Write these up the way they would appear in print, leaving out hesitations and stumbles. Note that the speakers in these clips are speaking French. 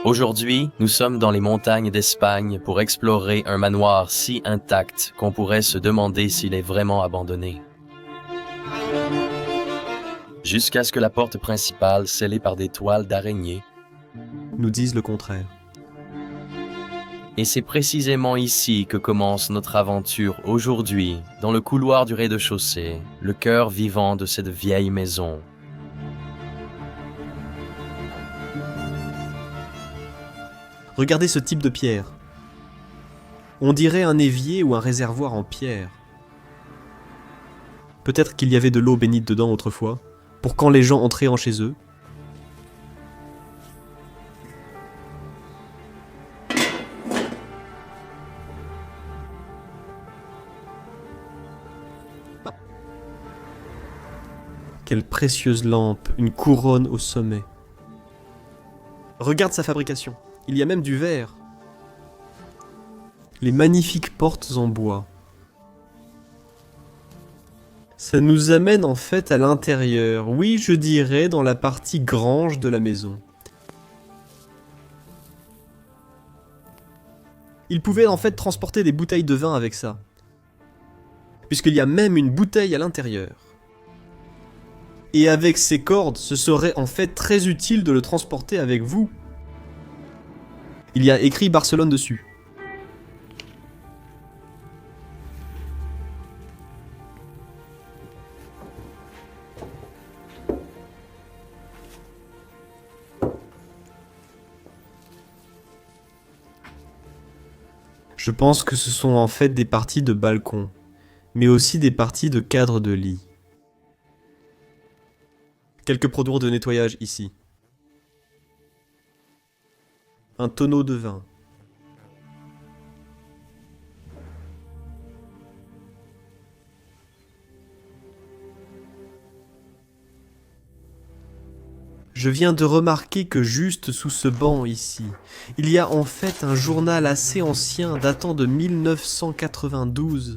Aujourd'hui, nous sommes dans les montagnes d'Espagne pour explorer un manoir si intact qu'on pourrait se demander s'il est vraiment abandonné. Jusqu'à ce que la porte principale, scellée par des toiles d'araignée, nous disent le contraire. Et c'est précisément ici que commence notre aventure aujourd'hui, dans le couloir du rez-de-chaussée, le cœur vivant de cette vieille maison. Regardez ce type de pierre. On dirait un évier ou un réservoir en pierre. Peut-être qu'il y avait de l'eau bénite dedans autrefois, pour quand les gens entraient en chez eux. Quelle précieuse lampe, une couronne au sommet. Regarde sa fabrication, il y a même du verre. Les magnifiques portes en bois. Ça nous amène en fait à l'intérieur, oui je dirais dans la partie grange de la maison. Il pouvait en fait transporter des bouteilles de vin avec ça. Puisqu'il y a même une bouteille à l'intérieur. Et avec ces cordes, ce serait en fait très utile de le transporter avec vous. Il y a écrit Barcelone dessus. Je pense que ce sont en fait des parties de balcon, mais aussi des parties de cadre de lit. Quelques produits de nettoyage ici. Un tonneau de vin. Je viens de remarquer que juste sous ce banc ici, il y a en fait un journal assez ancien datant de 1992.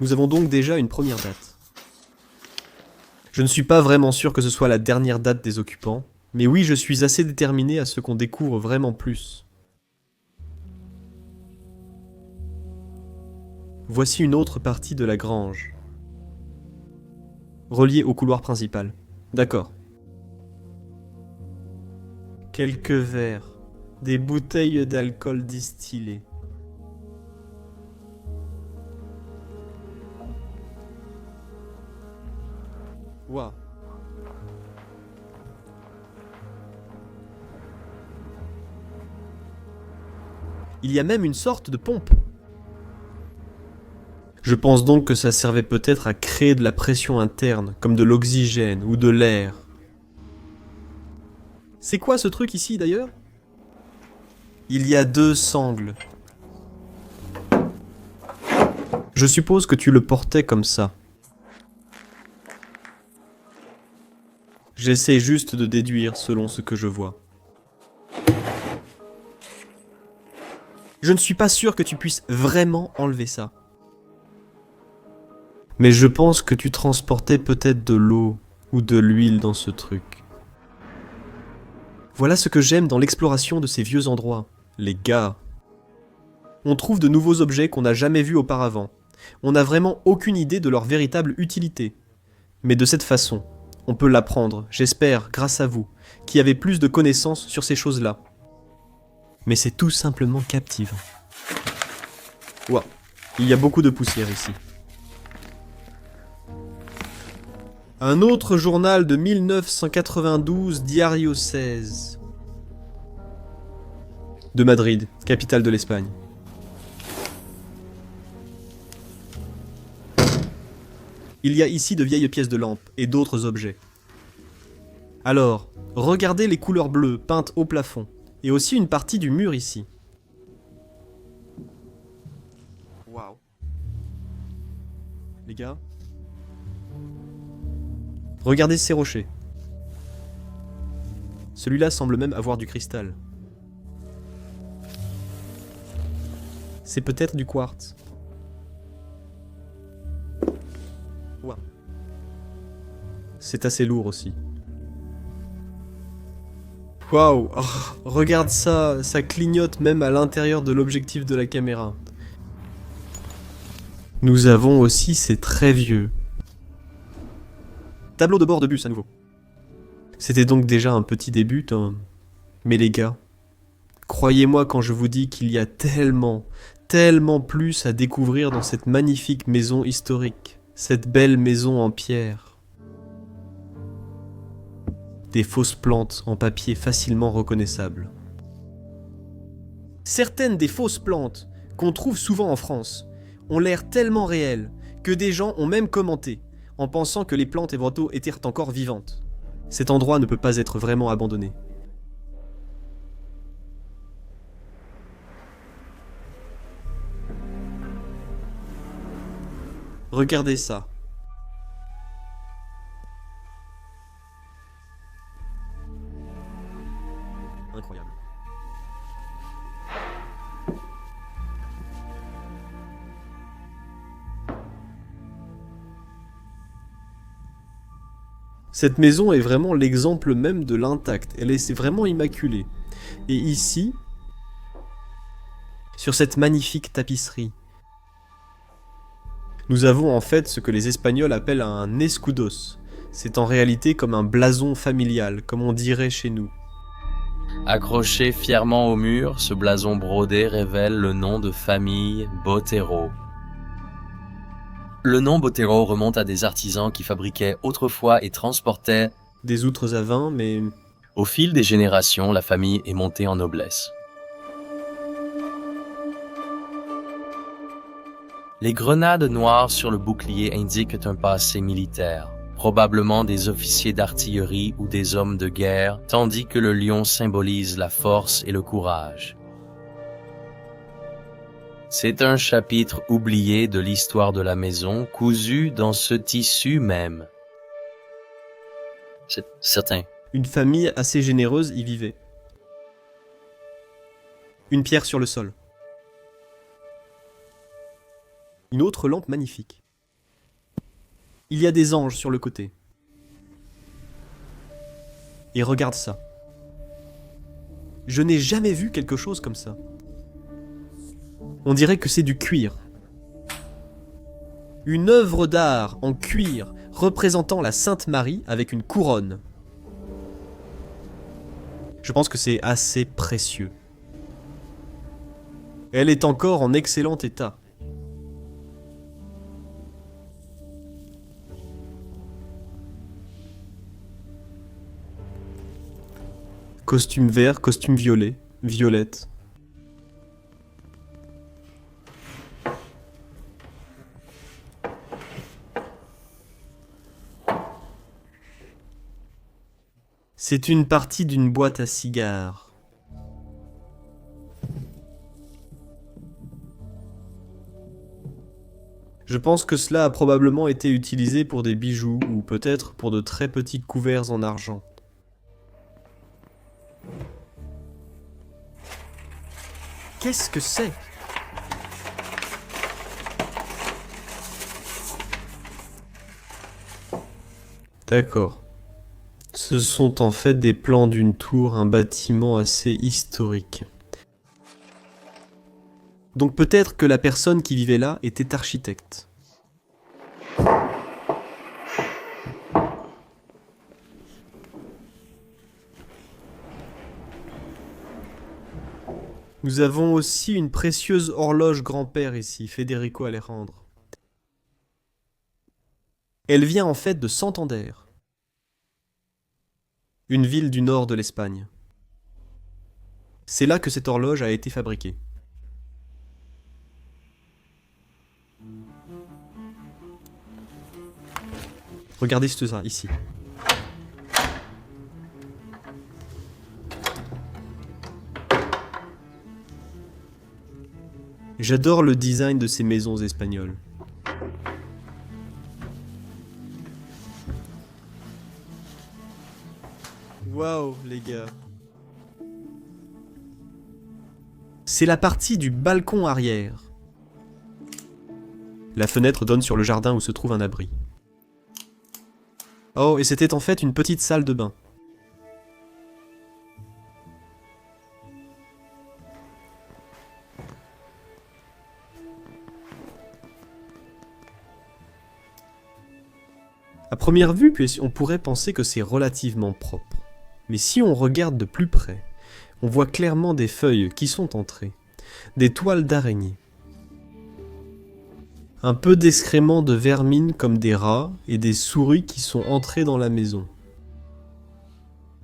Nous avons donc déjà une première date. Je ne suis pas vraiment sûr que ce soit la dernière date des occupants, mais oui, je suis assez déterminé à ce qu'on découvre vraiment plus. Voici une autre partie de la grange. Reliée au couloir principal. D'accord. Quelques verres. Des bouteilles d'alcool distillé. Waouh. Il y a même une sorte de pompe. Je pense donc que ça servait peut-être à créer de la pression interne, comme de l'oxygène ou de l'air. C'est quoi ce truc ici d'ailleurs? Il y a 2 sangles. Je suppose que tu le portais comme ça. J'essaie juste de déduire selon ce que je vois. Je ne suis pas sûr que tu puisses vraiment enlever ça. Mais je pense que tu transportais peut-être de l'eau ou de l'huile dans ce truc. Voilà ce que j'aime dans l'exploration de ces vieux endroits. Les gars. On trouve de nouveaux objets qu'on n'a jamais vus auparavant. On n'a vraiment aucune idée de leur véritable utilité. Mais de cette façon, on peut l'apprendre, j'espère, grâce à vous, qui avez plus de connaissances sur ces choses-là. Mais c'est tout simplement captivant. Waouh, il y a beaucoup de poussière ici. Un autre journal de 1992, Diario 16. De Madrid, capitale de l'Espagne. Il y a ici de vieilles pièces de lampes et d'autres objets. Alors, regardez les couleurs bleues peintes au plafond, et aussi une partie du mur ici. Waouh. Les gars, regardez ces rochers. Celui-là semble même avoir du cristal. C'est peut-être du quartz. Wow. C'est assez lourd aussi. Waouh, oh, regarde ça, ça clignote même à l'intérieur de l'objectif de la caméra. Nous avons aussi ces très vieux. Tableau de bord de bus à nouveau. C'était donc déjà un petit début, mais les gars, croyez-moi quand je vous dis qu'il y a tellement plus à découvrir dans cette magnifique maison historique, cette belle maison en pierre. Des fausses plantes en papier facilement reconnaissables. Certaines des fausses plantes qu'on trouve souvent en France ont l'air tellement réelles que des gens ont même commenté en pensant que les plantes et végétaux étaient encore vivantes. Cet endroit ne peut pas être vraiment abandonné. Regardez ça. Incroyable. Cette maison est vraiment l'exemple même de l'intact. C'est vraiment immaculée. Et ici, sur cette magnifique tapisserie, nous avons en fait ce que les Espagnols appellent un escudos. C'est en réalité comme un blason familial, comme on dirait chez nous. Accroché fièrement au mur, ce blason brodé révèle le nom de famille Botero. Le nom Botero remonte à des artisans qui fabriquaient autrefois et transportaient des outres à vin, mais... Au fil des générations, la famille est montée en noblesse. Les grenades noires sur le bouclier indiquent un passé militaire, probablement des officiers d'artillerie ou des hommes de guerre, tandis que le lion symbolise la force et le courage. C'est un chapitre oublié de l'histoire de la maison, cousu dans ce tissu même. C'est certain. Une famille assez généreuse y vivait. Une pierre sur le sol. Une autre lampe magnifique. Il y a des anges sur le côté. Et regarde ça. Je n'ai jamais vu quelque chose comme ça. On dirait que c'est du cuir. Une œuvre d'art en cuir représentant la Sainte Marie avec une couronne. Je pense que c'est assez précieux. Elle est encore en excellent état. Costume vert, costume violet, violette. C'est une partie d'une boîte à cigares. Je pense que cela a probablement été utilisé pour des bijoux ou peut-être pour de très petits couverts en argent. Qu'est-ce que c'est ? D'accord. Ce sont en fait des plans d'une tour, un bâtiment assez historique. Donc peut-être que la personne qui vivait là était architecte. Nous avons aussi une précieuse horloge grand-père ici, Federico Alejandro. Elle vient en fait de Santander, une ville du nord de l'Espagne. C'est là que cette horloge a été fabriquée. Regardez ça, ici. J'adore le design de ces maisons espagnoles. Waouh, les gars. C'est la partie du balcon arrière. La fenêtre donne sur le jardin où se trouve un abri. Oh, et c'était en fait une petite salle de bain. première vue, on pourrait penser que c'est relativement propre. Mais si on regarde de plus près, on voit clairement des feuilles qui sont entrées, des toiles d'araignées, un peu d'excréments de vermine comme des rats et des souris qui sont entrés dans la maison.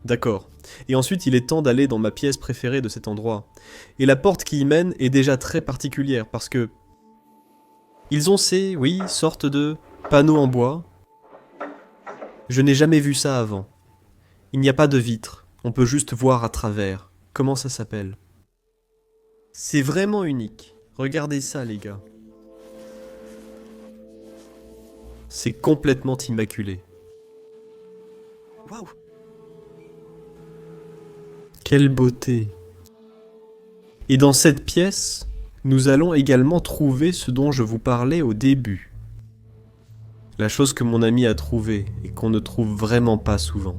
D'accord. Et ensuite, il est temps d'aller dans ma pièce préférée de cet endroit. Et la porte qui y mène est déjà très particulière parce que ils ont ces, oui, sortes de panneaux en bois. Je n'ai jamais vu ça avant. Il n'y a pas de vitre, on peut juste voir à travers. Comment ça s'appelle? C'est vraiment unique. Regardez ça, les gars. C'est complètement immaculé. Waouh! Quelle beauté! Et dans cette pièce, nous allons également trouver ce dont je vous parlais au début. La chose que mon ami a trouvée et qu'on ne trouve vraiment pas souvent.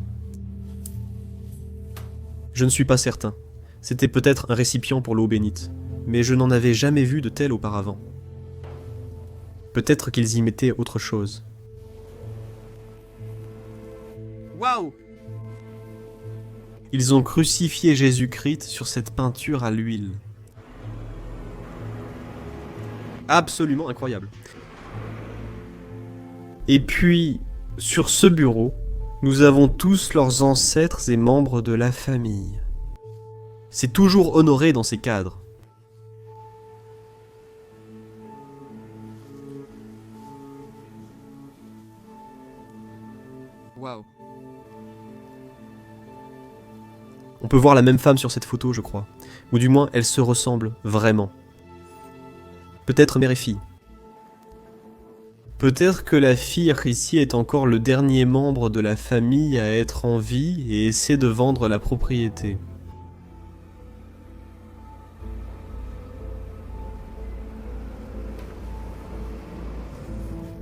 Je ne suis pas certain. C'était peut-être un récipient pour l'eau bénite, mais je n'en avais jamais vu de tel auparavant. Peut-être qu'ils y mettaient autre chose. Waouh! Ils ont crucifié Jésus-Christ sur cette peinture à l'huile. Absolument incroyable. Et puis, sur ce bureau, nous avons tous leurs ancêtres et membres de la famille. C'est toujours honoré dans ces cadres. Waouh. On peut voir la même femme sur cette photo, je crois. Ou du moins, elles se ressemblent vraiment. Peut-être mère et fille. Peut-être que la fille ici est encore le dernier membre de la famille à être en vie et essaie de vendre la propriété.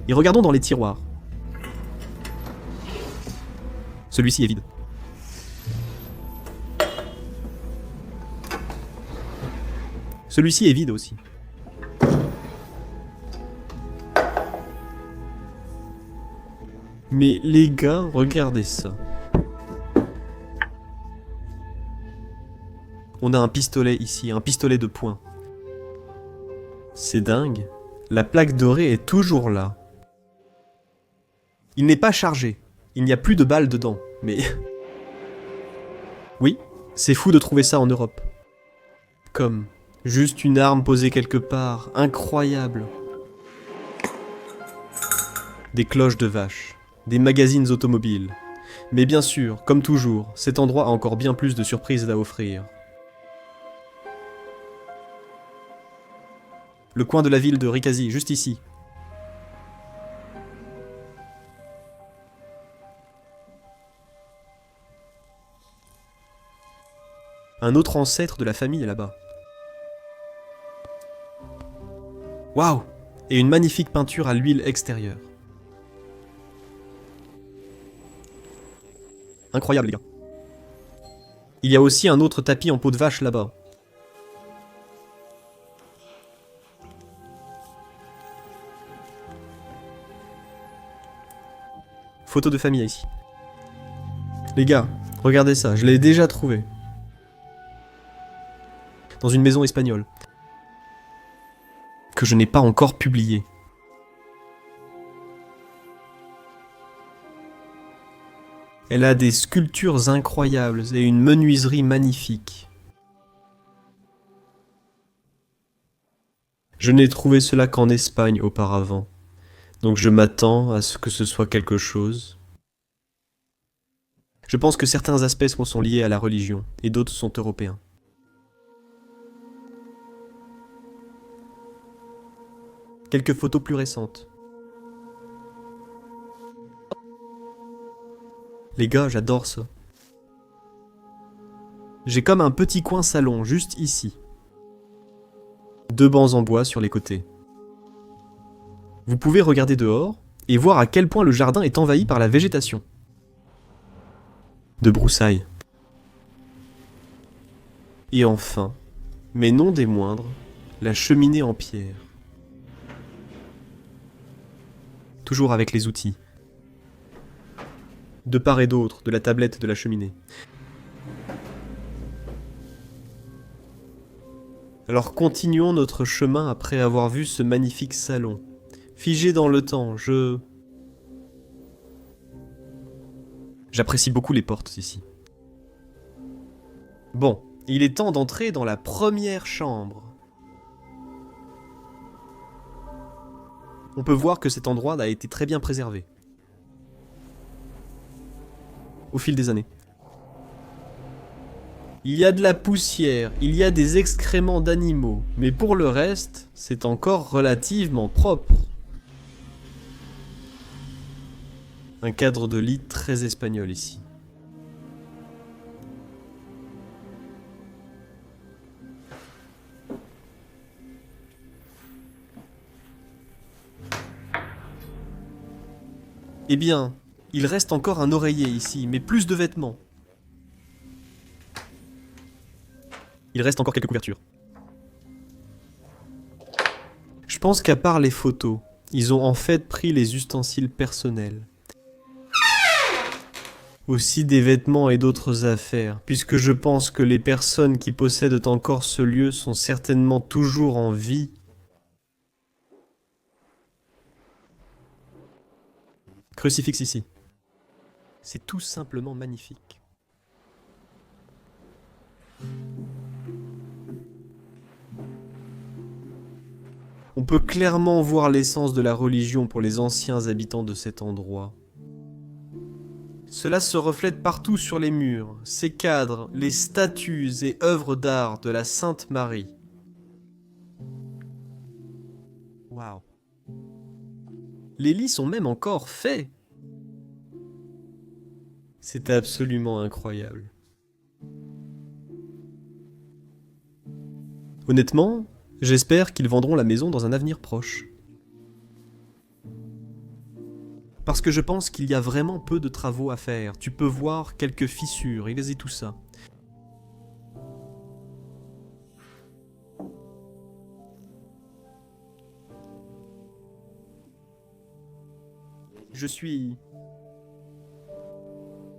Et regardons dans les tiroirs. Celui-ci est vide. Celui-ci est vide aussi. Mais les gars, regardez ça. On a un pistolet ici, un pistolet de poing. C'est dingue. La plaque dorée est toujours là. Il n'est pas chargé. Il n'y a plus de balles dedans. Mais... oui, c'est fou de trouver ça en Europe. Comme juste une arme posée quelque part. Incroyable. Des cloches de vache. Des magazines automobiles. Mais bien sûr, comme toujours, cet endroit a encore bien plus de surprises à offrir. Le coin de la ville de Ricasi, juste ici. Un autre ancêtre de la famille est là-bas. Waouh! Et une magnifique peinture à l'huile extérieure. Incroyable, les gars. Il y a aussi un autre tapis en peau de vache là-bas. Photo de famille ici. Les gars, regardez ça, je l'ai déjà trouvé. Dans une maison espagnole. Que je n'ai pas encore publié. Elle a des sculptures incroyables et une menuiserie magnifique. Je n'ai trouvé cela qu'en Espagne auparavant, donc je m'attends à ce que ce soit quelque chose. Je pense que certains aspects sont liés à la religion et d'autres sont européens. Quelques photos plus récentes. Les gars, j'adore ça. J'ai comme un petit coin salon, juste ici. 2 bancs en bois sur les côtés. Vous pouvez regarder dehors et voir à quel point le jardin est envahi par la végétation. De broussailles. Et enfin, mais non des moindres, la cheminée en pierre. Toujours avec les outils. de part et d'autre de la tablette de la cheminée. Alors continuons notre chemin après avoir vu ce magnifique salon. Figé dans le temps, J'apprécie beaucoup les portes ici. Bon, il est temps d'entrer dans la première chambre. On peut voir que cet endroit a été très bien préservé. Au fil des années. Il y a de la poussière, il y a des excréments d'animaux, mais pour le reste, c'est encore relativement propre. Un cadre de lit très espagnol ici. Eh bien, il reste encore un oreiller ici, mais plus de vêtements. Il reste encore quelques couvertures. Je pense qu'à part les photos, ils ont en fait pris les ustensiles personnels. Aussi des vêtements et d'autres affaires, puisque je pense que les personnes qui possèdent encore ce lieu sont certainement toujours en vie. Crucifix ici. C'est tout simplement magnifique. On peut clairement voir l'essence de la religion pour les anciens habitants de cet endroit. Cela se reflète partout sur les murs, ces cadres, les statues et œuvres d'art de la Sainte Marie. Waouh. Les lits sont même encore faits. C'est absolument incroyable. Honnêtement, j'espère qu'ils vendront la maison dans un avenir proche. Parce que je pense qu'il y a vraiment peu de travaux à faire. Tu peux voir quelques fissures et tout ça.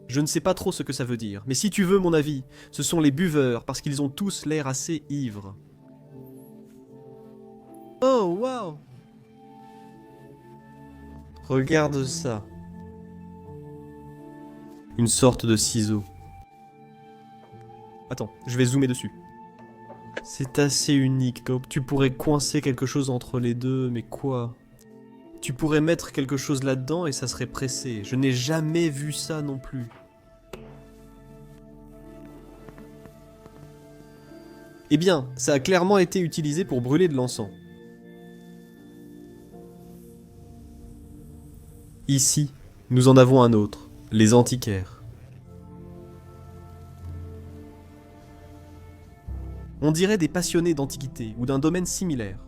Je ne sais pas trop ce que ça veut dire, mais si tu veux mon avis, ce sont les buveurs, parce qu'ils ont tous l'air assez ivres. Oh, waouh! Regarde ça. Une sorte de ciseau. Attends, je vais zoomer dessus. C'est assez unique, tu pourrais coincer quelque chose entre les deux, mais quoi? Tu pourrais mettre quelque chose là-dedans et ça serait pressé. Je n'ai jamais vu ça non plus. Eh bien, ça a clairement été utilisé pour brûler de l'encens. Ici, nous en avons un autre, les antiquaires. On dirait des passionnés d'antiquité ou d'un domaine similaire.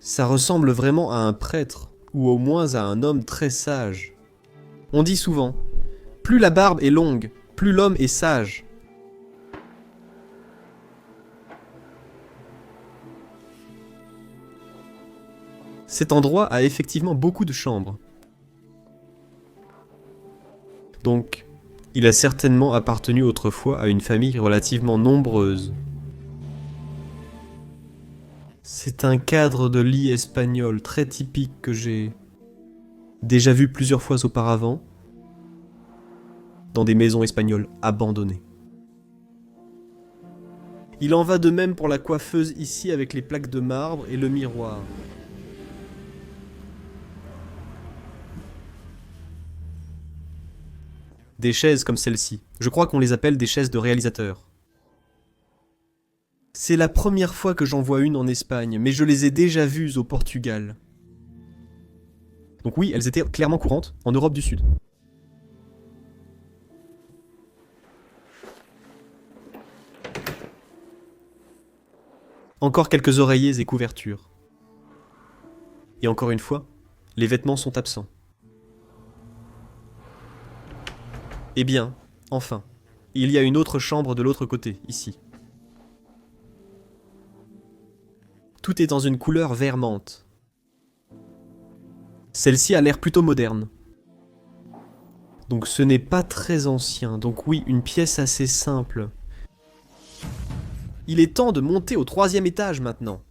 Ça ressemble vraiment à un prêtre, ou au moins à un homme très sage. On dit souvent, plus la barbe est longue, plus l'homme est sage. Cet endroit a effectivement beaucoup de chambres. Donc, il a certainement appartenu autrefois à une famille relativement nombreuse. C'est un cadre de lit espagnol très typique que j'ai déjà vu plusieurs fois auparavant dans des maisons espagnoles abandonnées. Il en va de même pour la coiffeuse ici avec les plaques de marbre et le miroir. Des chaises comme celle-ci. Je crois qu'on les appelle des chaises de réalisateurs. C'est la première fois que j'en vois une en Espagne, mais je les ai déjà vues au Portugal. Donc oui, elles étaient clairement courantes en Europe du Sud. Encore quelques oreillers et couvertures. Et encore une fois, les vêtements sont absents. Eh bien, enfin, il y a une autre chambre de l'autre côté, ici. Tout est dans une couleur vert menthe. Celle-ci a l'air plutôt moderne. Donc ce n'est pas très ancien. Donc oui, une pièce assez simple. Il est temps de monter au 3e étage maintenant.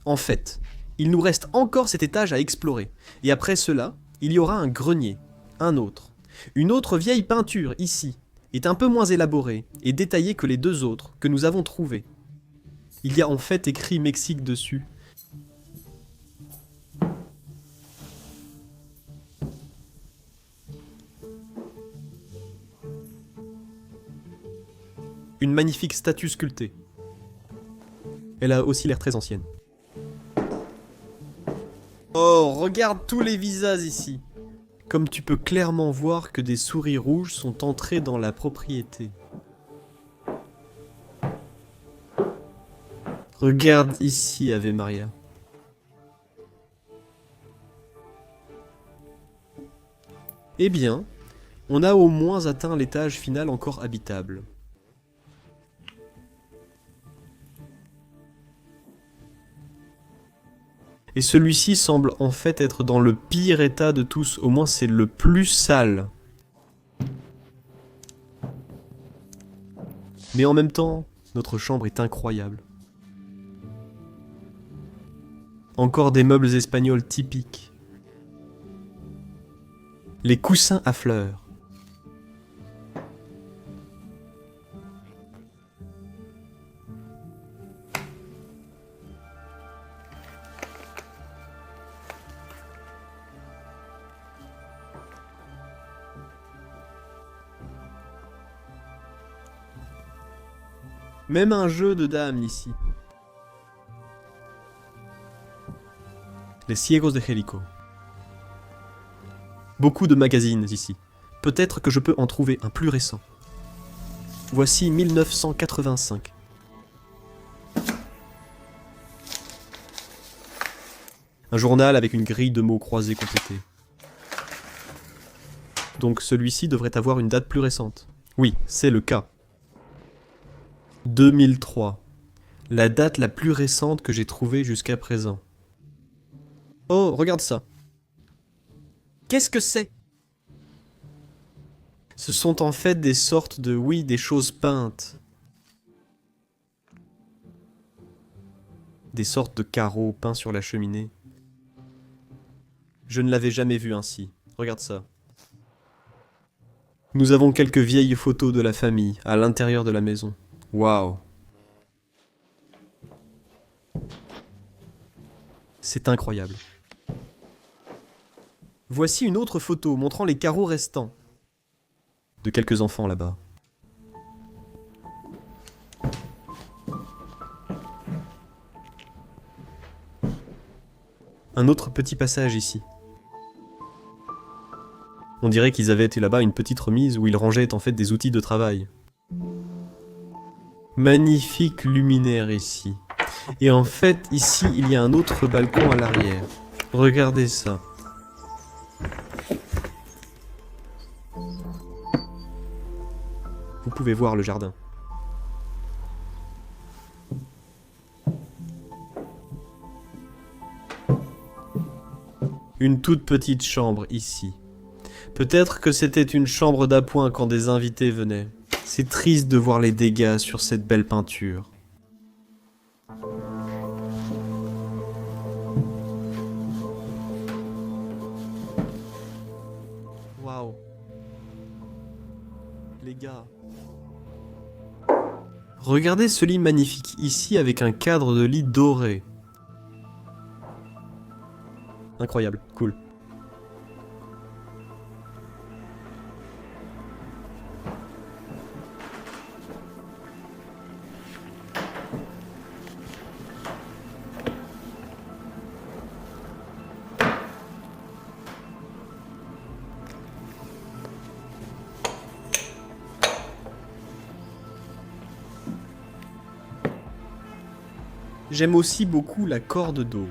En fait, il nous reste encore cet étage à explorer. Et après cela, il y aura un grenier, un autre. Une autre vieille peinture, ici, est un peu moins élaborée et détaillée que les deux autres que nous avons trouvées. Il y a en fait écrit Mexique dessus. Une magnifique statue sculptée. Elle a aussi l'air très ancienne. Oh, regarde tous les visages ici. Comme tu peux clairement voir que des souris rouges sont entrées dans la propriété. Regarde ici, Ave Maria. Eh bien, on a au moins atteint l'étage final encore habitable. Et celui-ci semble en fait être dans le pire état de tous, au moins c'est le plus sale. Mais en même temps, notre chambre est incroyable. Encore des meubles espagnols typiques. Les coussins à fleurs. Même un jeu de dames ici. Les Ciegos de Jericho. Beaucoup de magazines ici. Peut-être que je peux en trouver un plus récent. Voici 1985. Un journal avec une grille de mots croisés complétée. Donc celui-ci devrait avoir une date plus récente. Oui, c'est le cas. 2003. La date la plus récente que j'ai trouvée jusqu'à présent. Oh, regarde ça. Qu'est-ce que c'est? Ce sont en fait des sortes de, oui, des choses peintes. Des sortes de carreaux peints sur la cheminée. Je ne l'avais jamais vu ainsi. Regarde ça. Nous avons quelques vieilles photos de la famille à l'intérieur de la maison. Waouh. C'est incroyable. Voici une autre photo montrant les carreaux restants. De quelques enfants là-bas. Un autre petit passage ici. On dirait qu'ils avaient été là-bas une petite remise où ils rangeaient en fait des outils de travail. Magnifique luminaire ici. Et en fait, ici, il y a un autre balcon à l'arrière. Regardez ça. Vous pouvez voir le jardin. Une toute petite chambre ici. Peut-être que c'était une chambre d'appoint quand des invités venaient. C'est triste de voir les dégâts sur cette belle peinture. Waouh. Les gars. Regardez ce lit magnifique ici avec un cadre de lit doré. Incroyable, cool. J'aime aussi beaucoup la corde d'eau.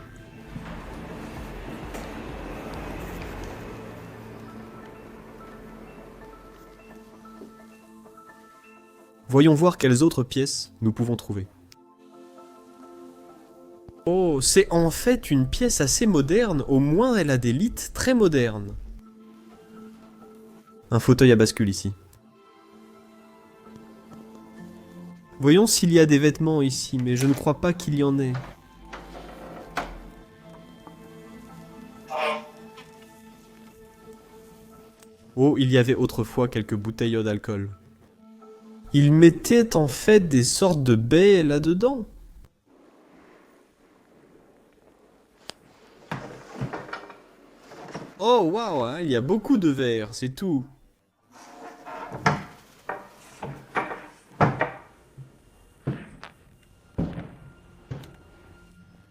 Voyons voir quelles autres pièces nous pouvons trouver. Oh, c'est en fait une pièce assez moderne, au moins elle a des lits très modernes. Un fauteuil à bascule ici. Voyons s'il y a des vêtements ici, mais je ne crois pas qu'il y en ait. Oh, il y avait autrefois quelques bouteilles d'alcool. Ils mettaient en fait des sortes de baies là-dedans. Oh waouh, hein, il y a beaucoup de verres, c'est tout.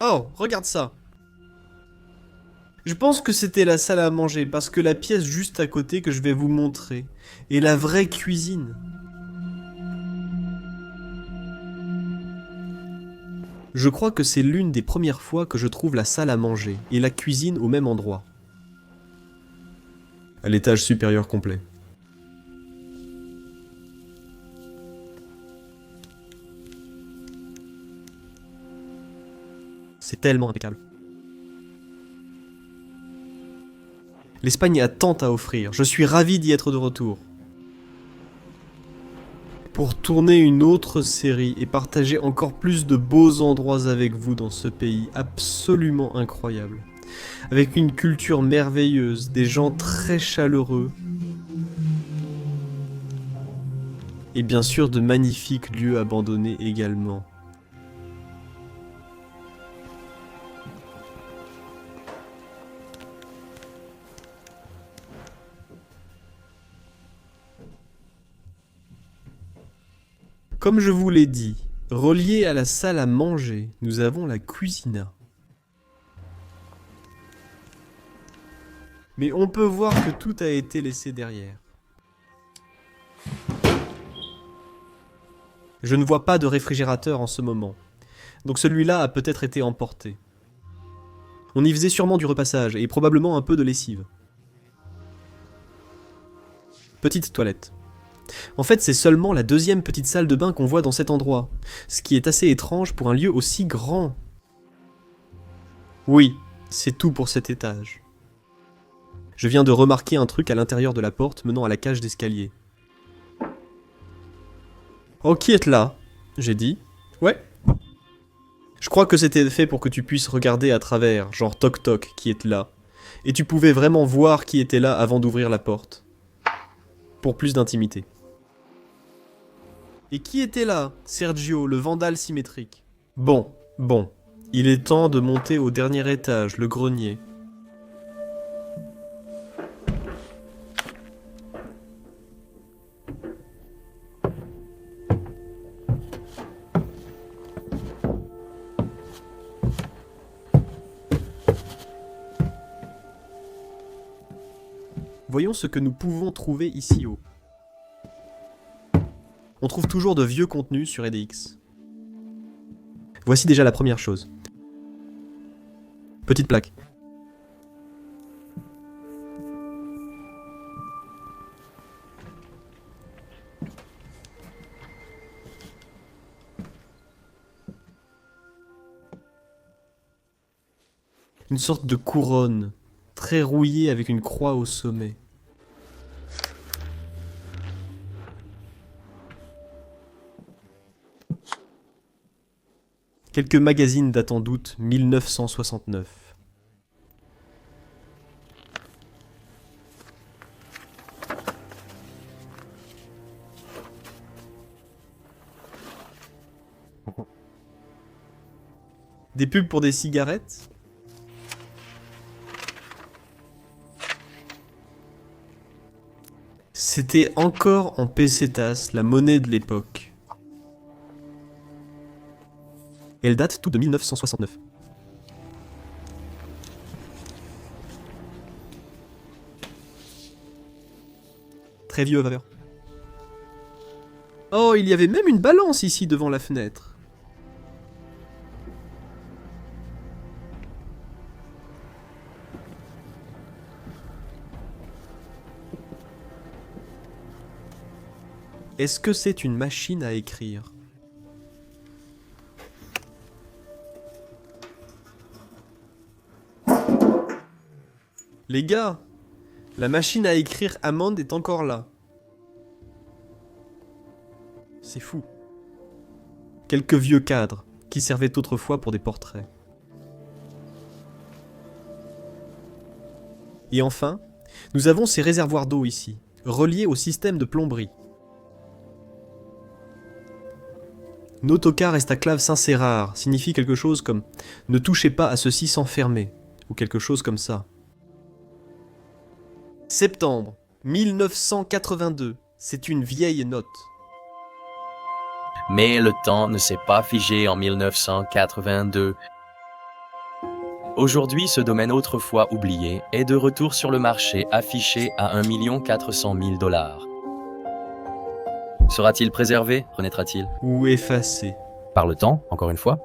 Oh, regarde ça. Je pense que c'était la salle à manger, parce que la pièce juste à côté que je vais vous montrer est la vraie cuisine. Je crois que c'est l'une des premières fois que je trouve la salle à manger et la cuisine au même endroit. À l'étage supérieur complet. C'est tellement impeccable. L'Espagne a tant à offrir, je suis ravi d'y être de retour. Pour tourner une autre série et partager encore plus de beaux endroits avec vous dans ce pays absolument incroyable. Avec une culture merveilleuse, des gens très chaleureux. Et bien sûr de magnifiques lieux abandonnés également. Comme je vous l'ai dit, relié à la salle à manger, nous avons la cuisina. Mais on peut voir que tout a été laissé derrière. Je ne vois pas de réfrigérateur en ce moment, donc celui-là a peut-être été emporté. On y faisait sûrement du repassage et probablement un peu de lessive. Petite toilette. En fait, c'est seulement la deuxième petite salle de bain qu'on voit dans cet endroit, ce qui est assez étrange pour un lieu aussi grand. Oui, c'est tout pour cet étage. Je viens de remarquer un truc à l'intérieur de la porte menant à la cage d'escalier. Oh, qui est là? J'ai dit. Ouais. Je crois que c'était fait pour que tu puisses regarder à travers, genre toc toc, qui est là. Et tu pouvais vraiment voir qui était là avant d'ouvrir la porte. Pour plus d'intimité. Et qui était là? Sergio, le vandale symétrique. Bon. Il est temps de monter au dernier étage, le grenier. Voyons ce que nous pouvons trouver ici haut. On trouve toujours de vieux contenus sur EDX. Voici déjà la première chose. Petite plaque. Une sorte de couronne, très rouillée avec une croix au sommet. Quelques magazines datant d'août 1969. Des pubs pour des cigarettes. C'était encore en pesetas, la monnaie de l'époque. Elle date tout de 1969. Très vieux vapeur. Oh, il y avait même une balance ici devant la fenêtre. Est-ce que c'est une machine à écrire? Les gars, la machine à écrire amende est encore là. C'est fou. Quelques vieux cadres qui servaient autrefois pour des portraits. Et enfin, nous avons ces réservoirs d'eau ici, reliés au système de plomberie. Notoka reste à clave Saint-Cérard signifie quelque chose comme « ne touchez pas à ceci sans fermer » ou quelque chose comme ça. Septembre 1982, c'est une vieille note. Mais le temps ne s'est pas figé en 1982. Aujourd'hui, ce domaine autrefois oublié est de retour sur le marché affiché à 1 400 000 $. Sera-t-il préservé? Renaîtra-t-il? Ou effacé. Par le temps, encore une fois.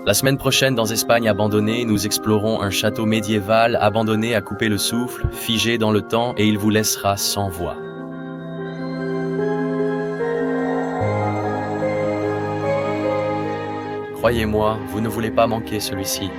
La semaine prochaine, dans Espagne abandonnée, nous explorons un château médiéval abandonné à couper le souffle, figé dans le temps, et il vous laissera sans voix. Croyez-moi, vous ne voulez pas manquer celui-ci.